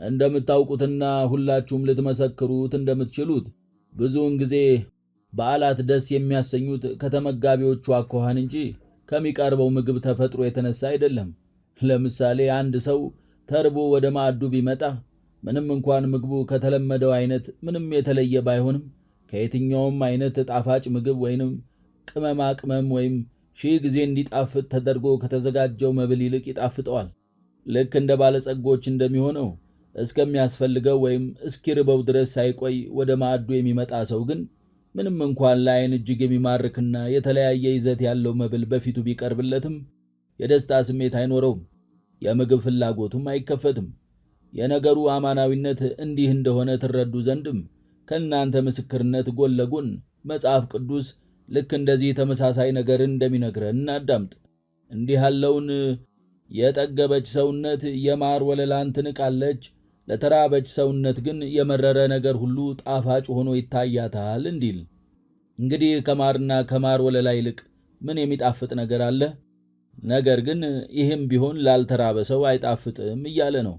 እንደምታውቁትና ሁላችሁም ልትመሰክሩት እንደምትችሉት ብዙውን ጊዜ በዓላት ደስ የሚያሰኙት ከተመጋቢዎቹ አኳኋን እንጂ ከሚቀርበው ምግብ ተፈጥሮ የተነሳ አይደለም። ለምሳሌ አንድ ሰው ተርቦ ወደ ማዕዱ ቢመጣ ምንም እንኳን ምግቡ ከተለመደው አይነት ምንም የተለየ ባይሆንም ከየትኛውም አይነት ጣፋጭ ምግብ ወይንም ቅመማ ቅመም ወይም ሺህ ጊዜ እንዲጣፍጥ ተደርጎ ከተዘጋጀው መብል ይልቅ ይጣፍጠዋል። ልክ እንደ ባለጸጎች እንደሚሆነው እስከሚያስፈልገው ወይም እስኪርበው ድረስ ሳይቆይ ወደ ማዕዱ የሚመጣ ሰው ግን ምንም እንኳን ለዓይን እጅግ የሚማርክና የተለያየ ይዘት ያለው መብል በፊቱ ቢቀርብለትም የደስታ ስሜት አይኖረውም፣ የምግብ ፍላጎቱም አይከፈትም። የነገሩ አማናዊነት እንዲህ እንደሆነ ትረዱ ዘንድም ከእናንተ ምስክርነት ጎን ለጎን መጽሐፍ ቅዱስ ልክ እንደዚህ ተመሳሳይ ነገርን እንደሚነግረን እናዳምጥ። እንዲህ ያለውን የጠገበች ሰውነት የማር ወለላን ትንቃለች፣ ለተራበች ሰውነት ግን የመረረ ነገር ሁሉ ጣፋጭ ሆኖ ይታያታል እንዲል። እንግዲህ ከማርና ከማር ወለላ ይልቅ ምን የሚጣፍጥ ነገር አለ? ነገር ግን ይህም ቢሆን ላልተራበ ሰው አይጣፍጥም እያለ ነው።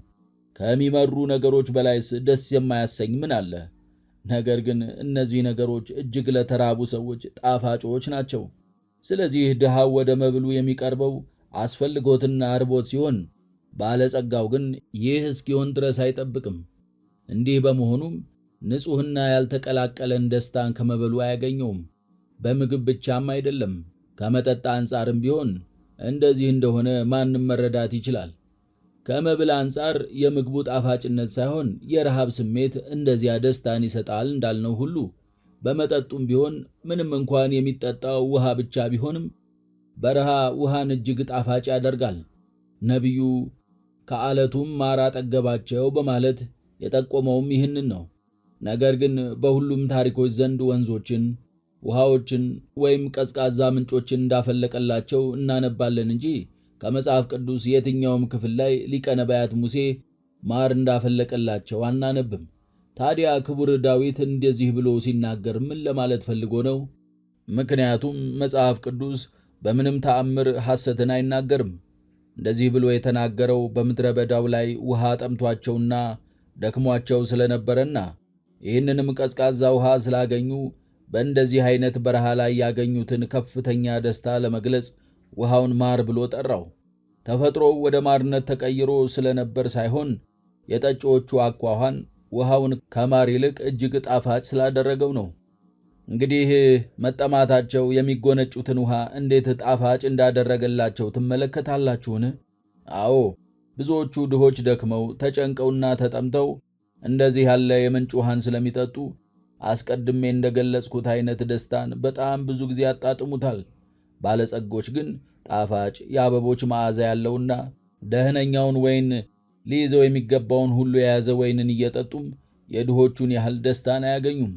ከሚመሩ ነገሮች በላይስ ደስ የማያሰኝ ምን አለ? ነገር ግን እነዚህ ነገሮች እጅግ ለተራቡ ሰዎች ጣፋጮች ናቸው። ስለዚህ ድሃው ወደ መብሉ የሚቀርበው አስፈልጎትና አርቦት ሲሆን፣ ባለጸጋው ግን ይህ እስኪሆን ድረስ አይጠብቅም። እንዲህ በመሆኑም ንጹሕና ያልተቀላቀለን ደስታን ከመበሉ አያገኘውም። በምግብ ብቻም አይደለም፣ ከመጠጥ አንጻርም ቢሆን እንደዚህ እንደሆነ ማንም መረዳት ይችላል። ከመብል አንጻር የምግቡ ጣፋጭነት ሳይሆን የረሃብ ስሜት እንደዚያ ደስታን ይሰጣል እንዳልነው ሁሉ በመጠጡም ቢሆን ምንም እንኳን የሚጠጣው ውሃ ብቻ ቢሆንም በረሃ ውሃን እጅግ ጣፋጭ ያደርጋል። ነቢዩ ከዓለቱም ማር አጠገባቸው በማለት የጠቆመውም ይህንን ነው። ነገር ግን በሁሉም ታሪኮች ዘንድ ወንዞችን፣ ውሃዎችን ወይም ቀዝቃዛ ምንጮችን እንዳፈለቀላቸው እናነባለን እንጂ ከመጽሐፍ ቅዱስ የትኛውም ክፍል ላይ ሊቀ ነቢያት ሙሴ ማር እንዳፈለቀላቸው አናነብም። ታዲያ ክቡር ዳዊት እንደዚህ ብሎ ሲናገር ምን ለማለት ፈልጎ ነው? ምክንያቱም መጽሐፍ ቅዱስ በምንም ተአምር ሐሰትን አይናገርም። እንደዚህ ብሎ የተናገረው በምድረ በዳው ላይ ውሃ ጠምቷቸውና ደክሟቸው ስለነበረና ይህንንም ቀዝቃዛ ውሃ ስላገኙ በእንደዚህ አይነት በረሃ ላይ ያገኙትን ከፍተኛ ደስታ ለመግለጽ ውሃውን ማር ብሎ ጠራው። ተፈጥሮው ወደ ማርነት ተቀይሮ ስለነበር ሳይሆን የጠጪዎቹ አኳኋን ውሃውን ከማር ይልቅ እጅግ ጣፋጭ ስላደረገው ነው። እንግዲህ መጠማታቸው የሚጎነጩትን ውሃ እንዴት ጣፋጭ እንዳደረገላቸው ትመለከታላችሁን? አዎ፣ ብዙዎቹ ድሆች ደክመው ተጨንቀውና ተጠምተው እንደዚህ ያለ የምንጭ ውሃን ስለሚጠጡ አስቀድሜ እንደገለጽኩት አይነት ደስታን በጣም ብዙ ጊዜ ያጣጥሙታል። ባለጸጎች ግን ጣፋጭ የአበቦች መዓዛ ያለውና ደህነኛውን ወይን ሊይዘው የሚገባውን ሁሉ የያዘ ወይንን እየጠጡም የድሆቹን ያህል ደስታን አያገኙም።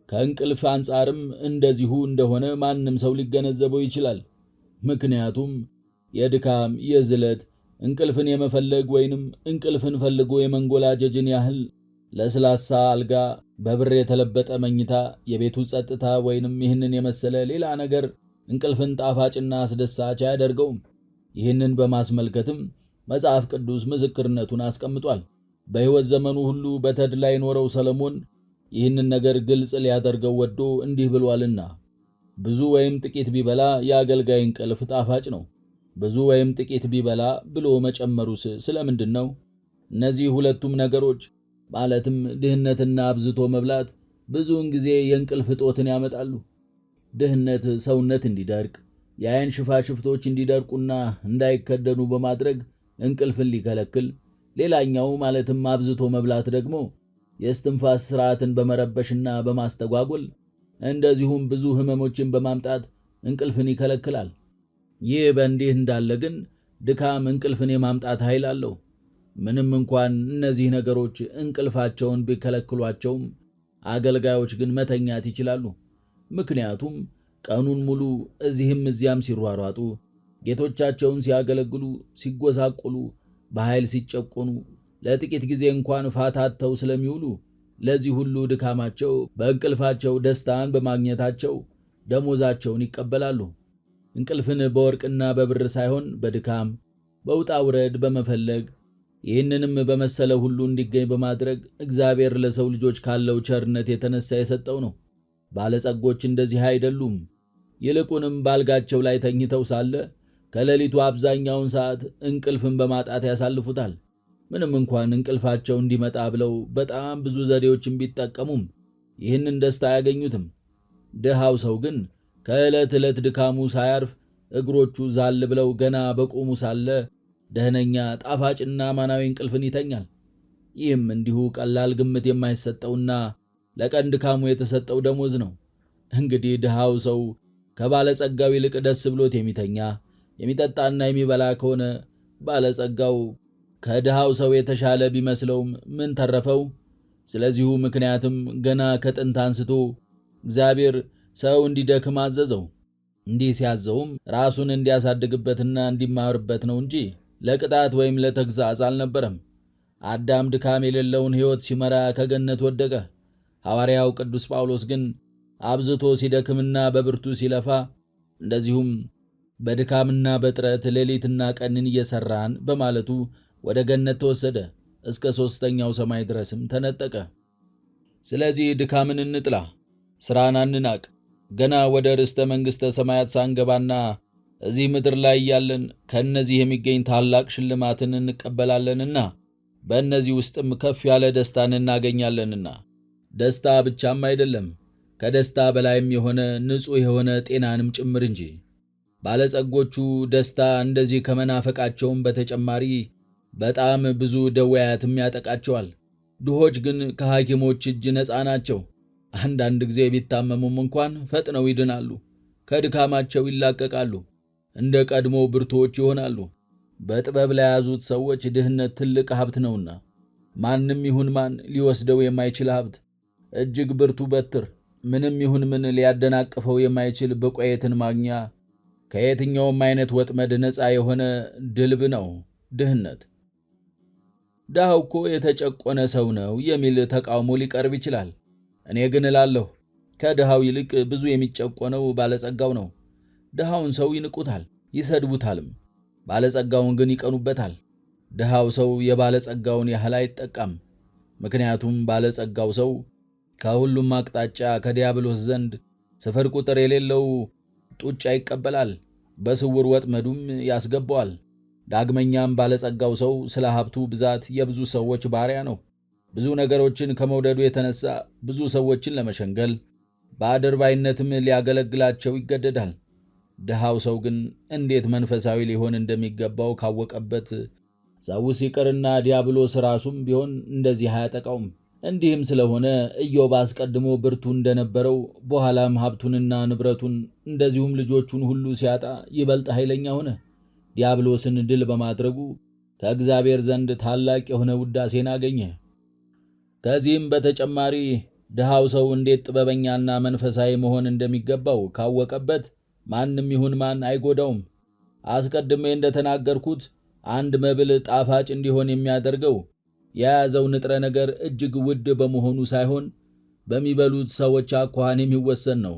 ከእንቅልፍ አንጻርም እንደዚሁ እንደሆነ ማንም ሰው ሊገነዘበው ይችላል። ምክንያቱም የድካም የዝለት እንቅልፍን የመፈለግ ወይንም እንቅልፍን ፈልጎ የመንጎላጀጅን ያህል ለስላሳ አልጋ፣ በብር የተለበጠ መኝታ፣ የቤቱ ጸጥታ ወይንም ይህንን የመሰለ ሌላ ነገር እንቅልፍን ጣፋጭና አስደሳች አያደርገውም። ይህንን በማስመልከትም መጽሐፍ ቅዱስ ምስክርነቱን አስቀምጧል። በሕይወት ዘመኑ ሁሉ በተድላ የኖረው ሰለሞን ይህንን ነገር ግልጽ ሊያደርገው ወዶ እንዲህ ብሏልና፣ ብዙ ወይም ጥቂት ቢበላ የአገልጋይ እንቅልፍ ጣፋጭ ነው። ብዙ ወይም ጥቂት ቢበላ ብሎ መጨመሩስ ስለምንድን ነው? እነዚህ ሁለቱም ነገሮች ማለትም ድህነትና አብዝቶ መብላት ብዙውን ጊዜ የእንቅልፍ እጦትን ያመጣሉ። ድህነት ሰውነት እንዲደርቅ፣ የዓይን ሽፋሽፍቶች እንዲደርቁና እንዳይከደኑ በማድረግ እንቅልፍን ሊከለክል፣ ሌላኛው ማለትም አብዝቶ መብላት ደግሞ የእስትንፋስ ሥርዓትን በመረበሽና በማስተጓጎል እንደዚሁም ብዙ ሕመሞችን በማምጣት እንቅልፍን ይከለክላል። ይህ በእንዲህ እንዳለ ግን ድካም እንቅልፍን የማምጣት ኃይል አለው። ምንም እንኳን እነዚህ ነገሮች እንቅልፋቸውን ቢከለክሏቸውም አገልጋዮች ግን መተኛት ይችላሉ። ምክንያቱም ቀኑን ሙሉ እዚህም እዚያም ሲሯሯጡ፣ ጌቶቻቸውን ሲያገለግሉ፣ ሲጎሳቆሉ፣ በኃይል ሲጨቆኑ፣ ለጥቂት ጊዜ እንኳን ፋታተው ስለሚውሉ ለዚህ ሁሉ ድካማቸው በእንቅልፋቸው ደስታን በማግኘታቸው ደሞዛቸውን ይቀበላሉ። እንቅልፍን በወርቅና በብር ሳይሆን በድካም በውጣ ውረድ በመፈለግ ይህንንም በመሰለ ሁሉ እንዲገኝ በማድረግ እግዚአብሔር ለሰው ልጆች ካለው ቸርነት የተነሳ የሰጠው ነው። ባለጸጎች እንደዚህ አይደሉም። ይልቁንም ባልጋቸው ላይ ተኝተው ሳለ ከሌሊቱ አብዛኛውን ሰዓት እንቅልፍን በማጣት ያሳልፉታል። ምንም እንኳን እንቅልፋቸው እንዲመጣ ብለው በጣም ብዙ ዘዴዎችን ቢጠቀሙም ይህንን ደስታ አያገኙትም። ድሃው ሰው ግን ከዕለት ዕለት ድካሙ ሳያርፍ እግሮቹ ዛል ብለው ገና በቆሙ ሳለ ደህነኛ ጣፋጭና ማናዊ እንቅልፍን ይተኛል። ይህም እንዲሁ ቀላል ግምት የማይሰጠውና ለቀን ድካሙ የተሰጠው ደሞዝ ነው። እንግዲህ ድሃው ሰው ከባለጸጋው ይልቅ ደስ ብሎት የሚተኛ የሚጠጣና የሚበላ ከሆነ ባለጸጋው ከድሃው ሰው የተሻለ ቢመስለውም ምን ተረፈው? ስለዚሁ ምክንያትም ገና ከጥንት አንስቶ እግዚአብሔር ሰው እንዲደክም አዘዘው። እንዲህ ሲያዘውም ራሱን እንዲያሳድግበትና እንዲማርበት ነው እንጂ ለቅጣት ወይም ለተግዛዝ አልነበረም። አዳም ድካም የሌለውን ሕይወት ሲመራ ከገነት ወደቀ። ሐዋርያው ቅዱስ ጳውሎስ ግን አብዝቶ ሲደክምና በብርቱ ሲለፋ እንደዚሁም በድካምና በጥረት ሌሊትና ቀንን እየሰራን በማለቱ ወደ ገነት ተወሰደ፣ እስከ 3ኛው ሰማይ ድረስም ተነጠቀ። ስለዚህ ድካምን እንጥላ፣ ሥራን አንናቅ። ገና ወደ ርስተ መንግሥተ ሰማያት ሳንገባና እዚህ ምድር ላይ ያለን ከእነዚህ የሚገኝ ታላቅ ሽልማትን እንቀበላለንና በእነዚህ ውስጥም ከፍ ያለ ደስታን እናገኛለንና። ደስታ ብቻም አይደለም፣ ከደስታ በላይም የሆነ ንጹሕ የሆነ ጤናንም ጭምር እንጂ። ባለጸጎቹ ደስታ እንደዚህ ከመናፈቃቸውም በተጨማሪ በጣም ብዙ ደዌያትም ያጠቃቸዋል። ድሆች ግን ከሐኪሞች እጅ ነፃ ናቸው። አንዳንድ ጊዜ ቢታመሙም እንኳን ፈጥነው ይድናሉ፣ ከድካማቸው ይላቀቃሉ፣ እንደ ቀድሞ ብርቱዎች ይሆናሉ። በጥበብ ለያዙት ሰዎች ድህነት ትልቅ ሀብት ነውና ማንም ይሁን ማን ሊወስደው የማይችል ሀብት፣ እጅግ ብርቱ በትር፣ ምንም ይሁን ምን ሊያደናቅፈው የማይችል በቆየትን ማግኛ፣ ከየትኛውም አይነት ወጥመድ ነፃ የሆነ ድልብ ነው ድህነት። ድሃው እኮ የተጨቆነ ሰው ነው የሚል ተቃውሞ ሊቀርብ ይችላል። እኔ ግን እላለሁ ከድሃው ይልቅ ብዙ የሚጨቆነው ባለጸጋው ነው። ድሃውን ሰው ይንቁታል፣ ይሰድቡታልም፣ ባለጸጋውን ግን ይቀኑበታል። ድሃው ሰው የባለጸጋውን ያህል አይጠቃም። ምክንያቱም ባለጸጋው ሰው ከሁሉም አቅጣጫ ከዲያብሎስ ዘንድ ስፍር ቁጥር የሌለው ጡጫ ይቀበላል፣ በስውር ወጥመዱም ያስገባዋል። ዳግመኛም ባለጸጋው ሰው ስለ ሀብቱ ብዛት የብዙ ሰዎች ባሪያ ነው። ብዙ ነገሮችን ከመውደዱ የተነሳ ብዙ ሰዎችን ለመሸንገል በአድርባይነትም ሊያገለግላቸው ይገደዳል። ድሃው ሰው ግን እንዴት መንፈሳዊ ሊሆን እንደሚገባው ካወቀበት ሰውስ ይቅርና ዲያብሎስ ራሱም ቢሆን እንደዚህ አያጠቃውም። እንዲህም ስለሆነ ኢዮብ አስቀድሞ ብርቱ እንደነበረው በኋላም ሀብቱንና ንብረቱን እንደዚሁም ልጆቹን ሁሉ ሲያጣ ይበልጥ ኃይለኛ ሆነ። ዲያብሎስን ድል በማድረጉ ከእግዚአብሔር ዘንድ ታላቅ የሆነ ውዳሴን አገኘ። ከዚህም በተጨማሪ ድሃው ሰው እንዴት ጥበበኛና መንፈሳዊ መሆን እንደሚገባው ካወቀበት ማንም ይሁን ማን አይጎዳውም። አስቀድሜ እንደተናገርኩት አንድ መብል ጣፋጭ እንዲሆን የሚያደርገው የያዘው ንጥረ ነገር እጅግ ውድ በመሆኑ ሳይሆን በሚበሉት ሰዎች አኳኋን የሚወሰን ነው።